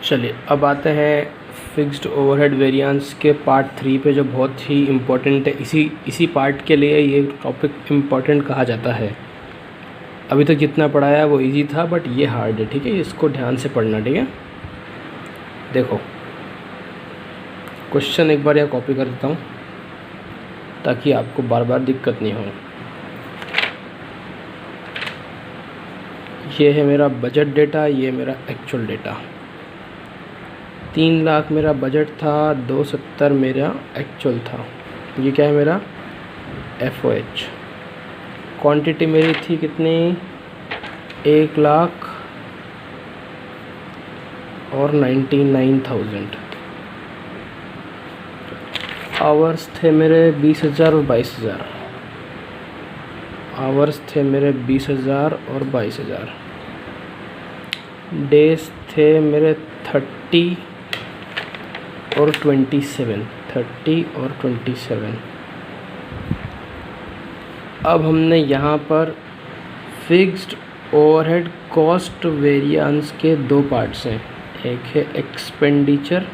चलिए अब आते हैं फिक्स्ड ओवरहेड वेरिएंस के पार्ट 3 पे, जो बहुत ही इम्पोर्टेंट है। इसी पार्ट के लिए ये टॉपिक इम्पोर्टेंट कहा जाता है। अभी तक जितना पढ़ाया वो इजी था, बट ये हार्ड है, ठीक है। इसको ध्यान से पढ़ना, ठीक है। देखो क्वेश्चन एक बार यहाँ कॉपी कर देता हूँ ताकि आपको बार बार दिक्कत नहीं हो। ये है मेरा बजट डेटा, ये मेरा एक्चुअल डेटा। 3 लाख मेरा बजट था, 270 मेरा एक्चुअल था। ये क्या है मेरा FOH। क्वांटिटी मेरी थी कितनी, 1 लाख और 99,000। आवर्स थे मेरे 20,000 और 22,000। आवर्स थे मेरे 20,000 और 22,000। डेज थे मेरे 30 और 27। 30 और 27। अब हमने यहाँ पर फिक्स्ड ओवरहेड कॉस्ट वेरिएंस के 2 पार्ट्स हैं। एक है एक्सपेंडिचर,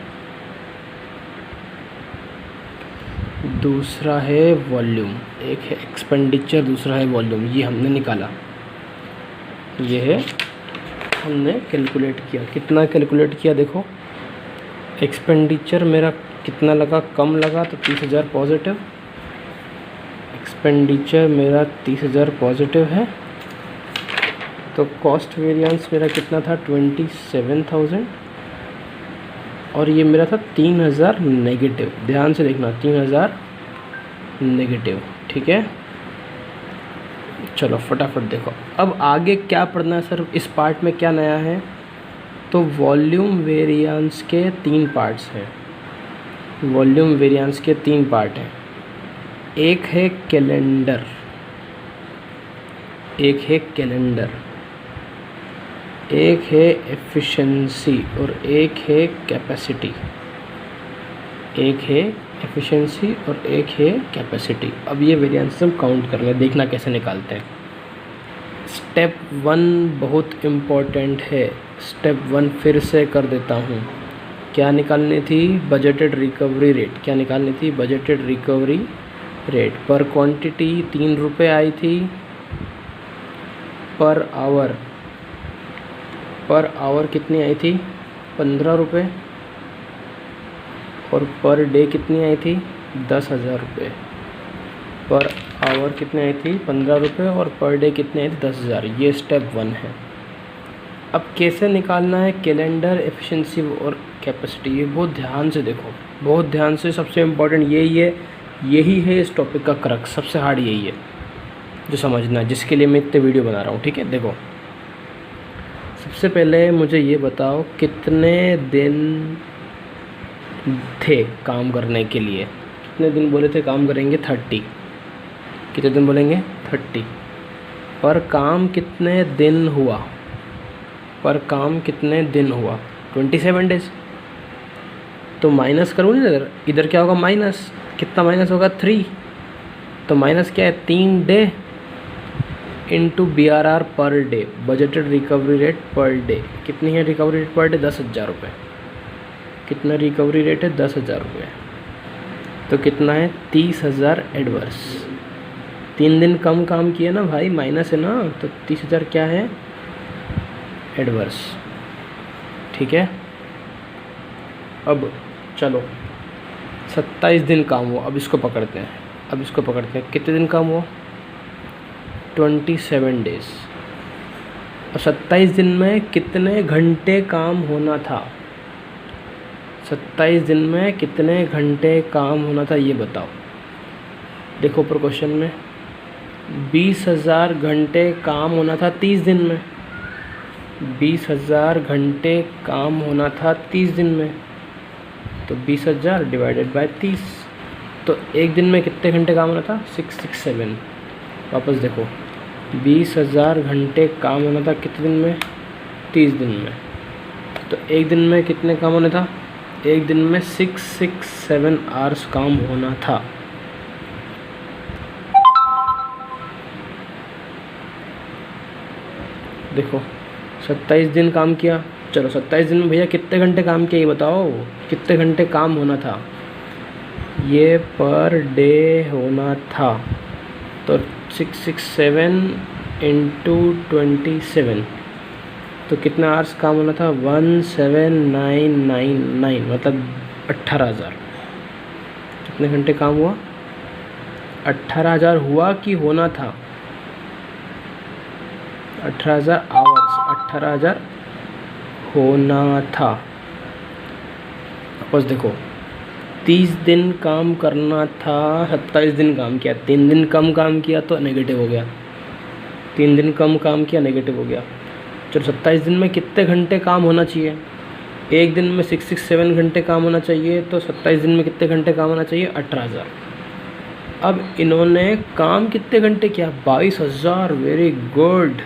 दूसरा है वॉल्यूम। एक है एक्सपेंडिचर, दूसरा है वॉल्यूम। ये हमने निकाला, ये है हमने कैलकुलेट किया। कितना कैलकुलेट किया देखो, एक्सपेंडिचर मेरा कितना लगा, कम लगा, तो 30,000 पॉजिटिव। एक्सपेंडिचर मेरा 30,000 पॉजिटिव है, तो कॉस्ट वेरिएंस मेरा कितना था, 27,000। और ये मेरा था 3,000 नेगेटिव। ध्यान से देखना, 3,000 नेगेटिव, ठीक है। चलो फटाफट देखो अब आगे क्या पढ़ना है सर, इस पार्ट में क्या नया है। तो वॉल्यूम वेरिएंस के 3 पार्ट्स हैं। वॉल्यूम वेरिएंस के 3 पार्ट हैं। एक है कैलेंडर, एक है कैलेंडर, एक है एफिशिएंसी और एक है कैपेसिटी। एक है एफिशिएंसी और एक है कैपेसिटी। अब ये वेरिएंस हम काउंट कर लें, देखना कैसे निकालते हैं। स्टेप 1 बहुत इम्पोर्टेंट है। स्टेप 1 फिर से कर देता हूँ। क्या निकालनी थी, बजटेड रिकवरी रेट। क्या निकालनी थी, बजटेड रिकवरी रेट। पर क्वांटिटी 3 रुपये आई थी पर आवर। पर आवर कितनी आई थी, 15 रुपये। और पर डे कितनी आई थी, 10,000 रुपये। पर आवर कितनी आई थी, 15 रुपये। और पर डे कितनी आई थी, 10,000। ये स्टेप 1 है। अब कैसे निकालना है कैलेंडर, एफिशिएंसी और कैपेसिटी, ये बहुत ध्यान से देखो, बहुत ध्यान से। सबसे इम्पोर्टेंट यही है इस टॉपिक का क्रक्स। सबसे हार्ड यही है जो समझना है, जिसके लिए मैं इतने वीडियो बना रहा हूँ, ठीक है। देखो सबसे पहले मुझे ये बताओ कितने दिन थे काम करने के लिए। कितने दिन बोले थे काम करेंगे, 30। कितने दिन बोलेंगे, 30। पर काम कितने दिन हुआ, पर काम कितने दिन हुआ, 27 डेज। तो माइनस करूँ ना, इधर क्या होगा, माइनस। कितना माइनस होगा, 3। तो माइनस क्या है, 3 day into BRR per day, budgeted recovery rate per day. कितनी है रिकवरी रेट पर डे, 10,000 रुपये। कितना रिकवरी रेट है, 10,000 रुपये। तो कितना है, 30,000 एडवर्स। 3 दिन कम काम किया ना भाई, माइनस है ना, तो 30,000 क्या है, एडवर्स, ठीक है। अब चलो 27 दिन काम हुआ। अब इसको पकड़ते हैं। कितने दिन काम हुआ, 27 डेज। और 27 दिन में कितने घंटे काम होना था, 27 दिन में कितने घंटे काम होना था, ये बताओ। देखो ऊपर क्वेश्चन में 20,000 घंटे काम होना था 30 दिन में। 20,000 घंटे काम होना था 30 दिन में, तो 20,000 डिवाइडेड बाय 30। तो एक दिन में कितने घंटे काम होना था, 667। वापस देखो, 20,000 घंटे काम होना था कितने दिन में, 30 दिन में। तो एक दिन में कितने काम होना था, एक दिन में 667 आवर्स काम होना था। देखो 27 दिन काम किया, चलो 27 दिन में भैया कितने घंटे काम किया ये बताओ, कितने घंटे काम होना था, ये पर डे होना था। तो 667 इंटू 27, तो कितना आवर्स काम होना था, 17999, मतलब 18,000। कितने घंटे काम हुआ, 18,000 हुआ कि होना था, 18,000 आवर्स, 18,000 होना था। बस देखो 30 दिन काम करना था, 27 दिन काम किया, 3 दिन कम काम किया तो नेगेटिव हो गया, 3 दिन कम काम किया नेगेटिव हो गया। चलो 27 दिन में कितने घंटे काम होना चाहिए, एक दिन में 667 घंटे काम होना चाहिए, तो 27 दिन में कितने घंटे काम होना चाहिए, 18,000। अब इन्होंने काम कितने घंटे किया, 22,000, वेरी गुड,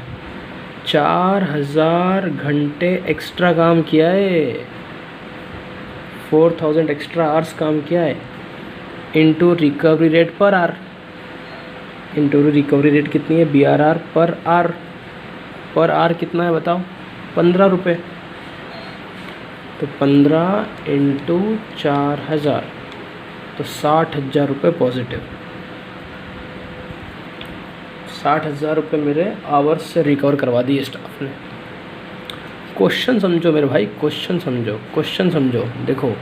4,000 घंटे एक्स्ट्रा काम किया है, 4,000 एक्स्ट्रा आवर्स काम किया है, इंटू रिकवरी रेट पर आर, इंटू रिकवरी रेट कितनी है, BRR पर आर कितना है बताओ, 15 रुपये। तो 15 इंटू 4,000, तो 60,000 रुपये पॉजिटिव, 60,000 रुपये मेरे आवर्स से रिकवर करवा दिए स्टाफ ने। क्वेश्चन समझो मेरे भाई, क्वेश्चन समझो, क्वेश्चन समझो, देखो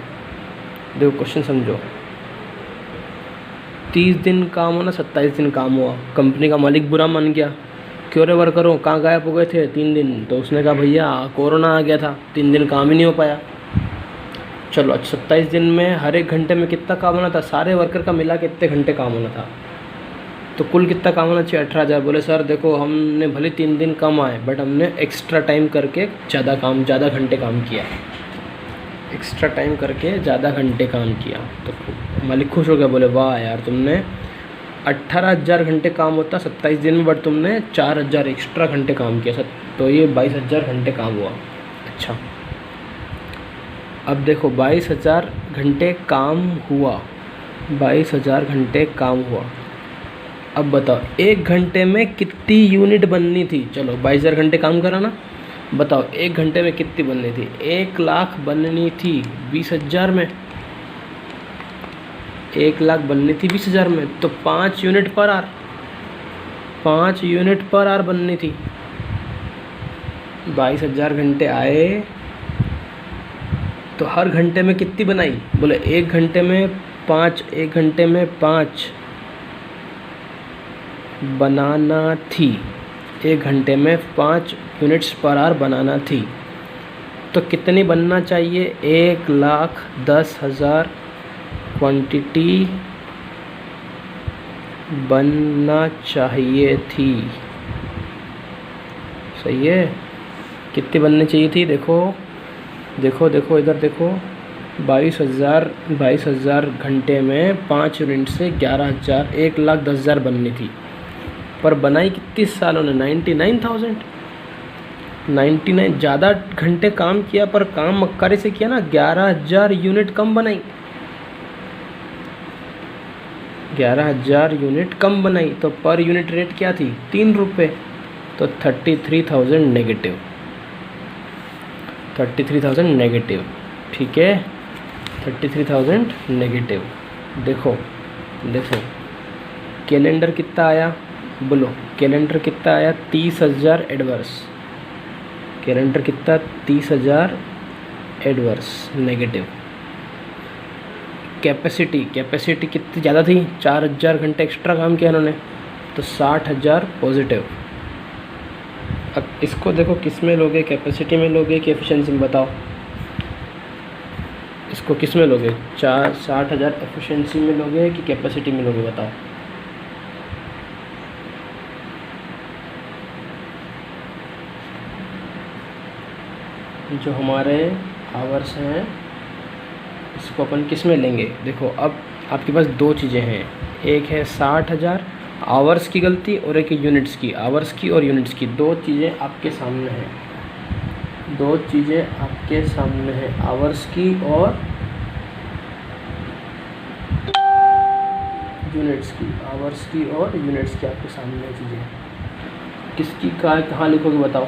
क्वेश्चन समझो। 30 दिन काम होना, 27 दिन काम हुआ, कंपनी का मालिक बुरा मान गया, क्यों रे वर्करों कहाँ गायब हो गए थे 3 दिन, तो उसने कहा भैया कोरोना आ गया था, 3 दिन काम ही नहीं हो पाया। चलो 27 दिन में हर एक घंटे में कितना काम होना था, सारे वर्कर का मिला के कितने घंटे काम होना था, तो कुल कितना काम होना चाहिए, 18,000। बोले सर देखो हमने भले 3 दिन कम आए, बट हमने एक्स्ट्रा टाइम करके ज़्यादा घंटे काम किया, एक्स्ट्रा टाइम करके ज़्यादा घंटे काम किया। तो मालिक खुश हो गया, बोले वाह यार तुमने 18,000 घंटे काम होता 27 दिन में, बट तुमने 4,000 एक्स्ट्रा घंटे काम किया, तो ये 22,000 घंटे काम हुआ। अच्छा अब देखो 22,000 घंटे काम हुआ, 22,000 घंटे काम हुआ। अब बताओ एक घंटे में कितनी यूनिट बननी थी, चलो 22,000 घंटे काम करा ना, बताओ एक घंटे में कितनी बननी थी, 1 लाख बननी थी 20,000 में, 1 लाख बननी थी 20,000 में, तो 5 यूनिट पर आर, 5 यूनिट पर आर बननी थी। 22,000 घंटे आए तो हर घंटे में कितनी बनाई, बोले एक घंटे में 5, 1 घंटे में 5 बनाना थी, 1 घंटे में 5 यूनिट्स पर आर बनाना थी, तो कितनी बनना चाहिए, 1,10,000 क्वांटिटी बनना चाहिए थी। सही है, कितनी बननी चाहिए थी, देखो इधर देखो, 22,000 घंटे में 5 यूनिट से 11,000, 1,10,000 बननी थी, पर बनाई कितनी सालों ने, 99 ज़्यादा घंटे काम किया, पर काम मक्कारी से किया ना, 11,000 यूनिट कम बनाई, 11,000 यूनिट कम बनाई, तो पर यूनिट रेट क्या थी, 3 रुपये, तो 33,000 नेगेटिव, 33,000 नेगेटिव, ठीक है, 33,000 नेगेटिव। देखो कैलेंडर कितना आया, बोलो कैलेंडर कितना आया, 30,000 एडवर्स, कैलेंडर कितना, 30,000 एडवर्स नेगेटिव। कैपेसिटी कितनी ज़्यादा थी, 4,000 घंटे एक्स्ट्रा काम किया इन्होंने, तो 60,000 पॉजिटिव। अब इसको देखो किस में लोगे, कैपेसिटी में लोगे कि एफिशिएंसी में, बताओ इसको किस में लोगे, 60,000 एफिशिएंसी में लोगे कि कैपेसिटी में लोगे, बताओ। जो हमारे आवर्स हैं इसको अपन किस में लेंगे, देखो अब आपके पास 2 चीज़ें हैं, एक है 60,000 आवर्स की गलती और एक यूनिट्स की, आवर्स की और यूनिट्स की, 2 चीज़ें आपके सामने हैं, 2 चीज़ें आपके सामने हैं, आवर्स की और यूनिट्स की, आवर्स की और यूनिट्स की आपके सामने चीज़ें, किसकी कहाँ लिखोगे बताओ,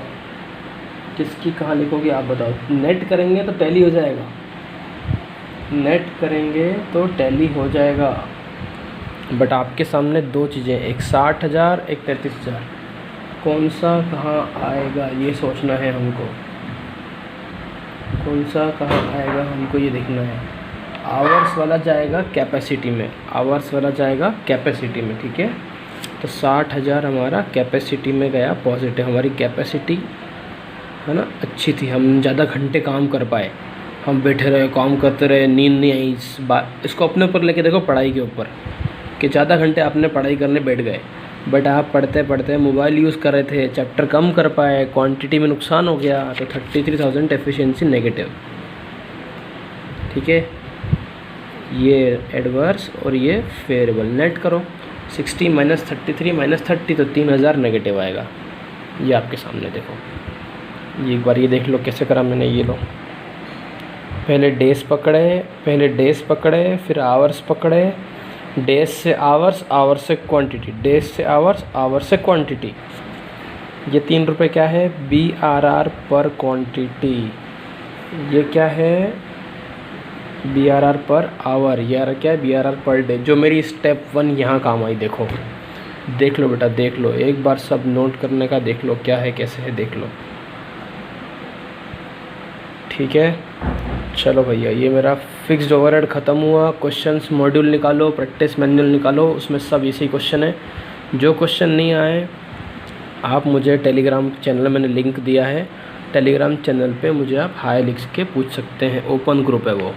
किसकी कहाँ लिखोगे आप बताओ। नेट करेंगे तो टैली हो जाएगा, नेट करेंगे तो टैली हो जाएगा, बट आपके सामने दो चीज़ें, एक 60,000 एक 33,000, कौन सा कहाँ आएगा ये सोचना है हमको, कौन सा कहाँ आएगा हमको ये देखना है। आवर्स वाला जाएगा कैपेसिटी में, आवर्स वाला जाएगा कैपेसिटी में, ठीक है। तो 60,000 हमारा कैपेसिटी में गया पॉजिटिव, हमारी कैपेसिटी है ना अच्छी थी, हम ज़्यादा घंटे काम कर पाए, हम बैठे रहे काम करते रहे, नींद नहीं आई। इस बात इसको अपने ऊपर लेके देखो, पढ़ाई के ऊपर, कि ज़्यादा घंटे आपने पढ़ाई करने बैठ गए, बट आप पढ़ते पढ़ते मोबाइल यूज़ कर रहे थे, चैप्टर कम कर पाए, क्वांटिटी में नुकसान हो गया, तो 33,000 एफिशिएंसी नेगेटिव, ठीक है। ये एडवर्स और ये फेवरेबल। नेट करो, 60 - 33 - 30 तो 3,000 नेगेटिव आएगा। ये आपके सामने देखो, ये एक बार ये देख लो कैसे करा मैंने। ये लो, पहले डेज पकड़े, फिर आवर्स पकड़े, डेज से आवर्स, आवर्स से क्वांटिटी, डेज से आवर्स, आवर्स से क्वांटिटी। ये 3 रुपये क्या है, BRR पर क्वांटिटी। ये क्या है, BRR पर आवर। यार क्या है, BRR पर डे, जो मेरी स्टेप 1 यहाँ काम आई। देखो, देख लो बेटा, देख लो एक बार, सब नोट करने का देख लो क्या है कैसे है, देख लो, ठीक है। चलो भैया, ये मेरा फिक्स्ड ओवरहेड ख़त्म हुआ। क्वेश्चंस मॉड्यूल निकालो, प्रैक्टिस मैनुअल निकालो, उसमें सब इसी क्वेश्चन है। जो क्वेश्चन नहीं आए आप मुझे टेलीग्राम चैनल, मैंने लिंक दिया है, टेलीग्राम चैनल पे मुझे आप हाय लिख के पूछ सकते हैं, ओपन ग्रुप है वो।